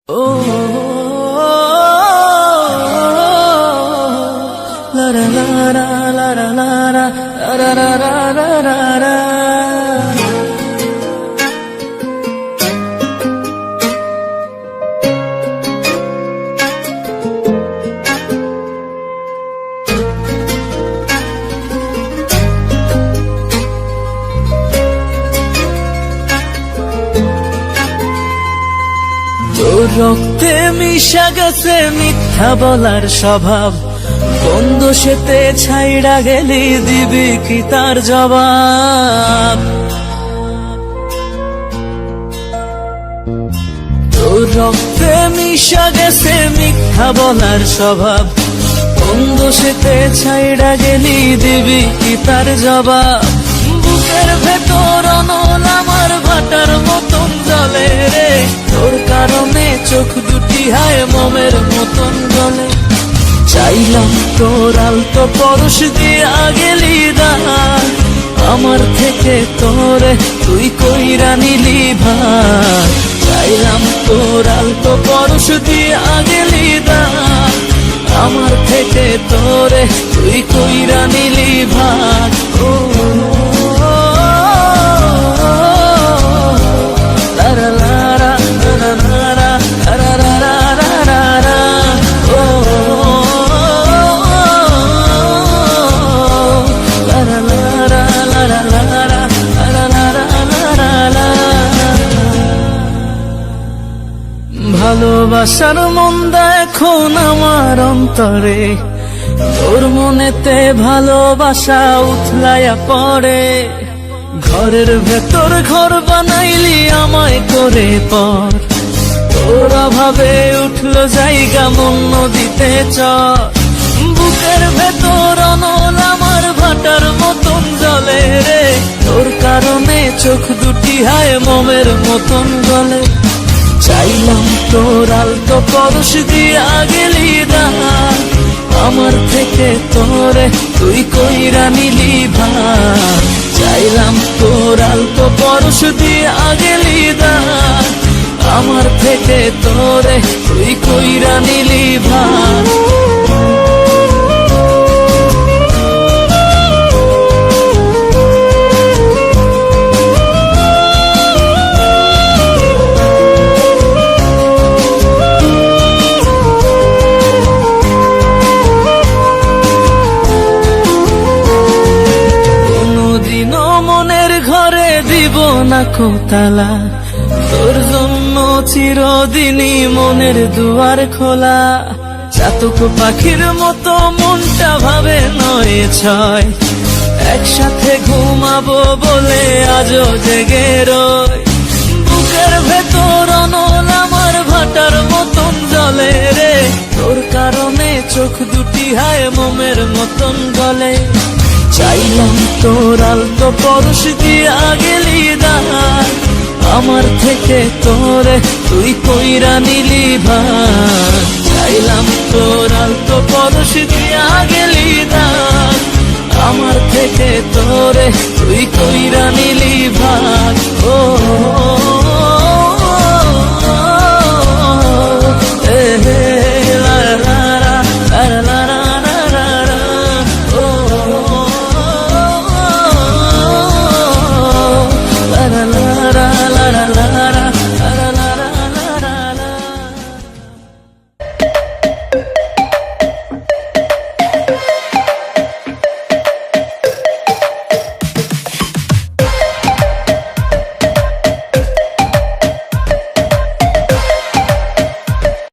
La la la la la la la la la la la la la. তোর রক্তে মিশা গেছে মিথ্যা বলার স্বভাব, কোন দোষেতে ছাইড়া গেলি দিবি কি তার জবাব? তোর রক্তে মিশা গেছে মিথ্যা বলার স্বভাব, কোন দোষেতে ছাইড়া গেলি দিবি কি তার জবাব? বুকের ভেতর অনল আমার ভাটার মতন জ্বলে রে, তোর কারণে চোখ দুটি হায় মোমের মতন গলে। চাইলাম তোর আলতো পরশ দিয়া গেলি দান, আমার থেকে তোরে তুই কইরা নিলি ভার। চাইলাম তোর আলতো পরশ দিয়া গেলি দান, আমার থেকে তোরে তুই কইরা নিলি ভার। ও ভালোবাসার মন্দা এখন আমার অন্তরে, তোর মনেতে ভালোবাসা উথলাইয়া পড়ে। ঘরের ভেতর ঘর বানাইলি আমায় করে পর, তোর অভাবে উঠলো জায়গা মন নদীতে চর। বুকের ভেতর অনল আমার ভাটার মতন জ্বলে রে, তোর কারণে চোখ দুটি হায় মোমের মতন গলে। চাইলাম তোর আলতো পরশ দিয়া গেলি দান, আমার থেকে তোরে তুই কইরা নিলি ভার। চাইলাম তোর আলতো পরশ দিয়া গেলি দান, আমার থেকে তোরে তুই কইরা নিলি ভার। না কোতালা তোর জন্য চিরদিনই মনের দুয়ার খোলা। চাতক পাখির মতো মনটা ভাবে নয় ছয়, একসাথে ঘুমাবো বলে আজও জেগে রয়। বুকের ভেতর অনল আমার ভাটার মতন জ্বলে রে, তোর কারণে চোখ দুটি হায় মোমের মতন গলে। চাইলাম তোর আলতো পরশ দিয়া গেলি দান, আমার থেকে তোরে তুই কইরা নিলি ভার। চাইলাম তোর আলতো পরশ দিয়া গেলি দান, আমার থেকে তোরে তুই কইরা নিলি ভার। ও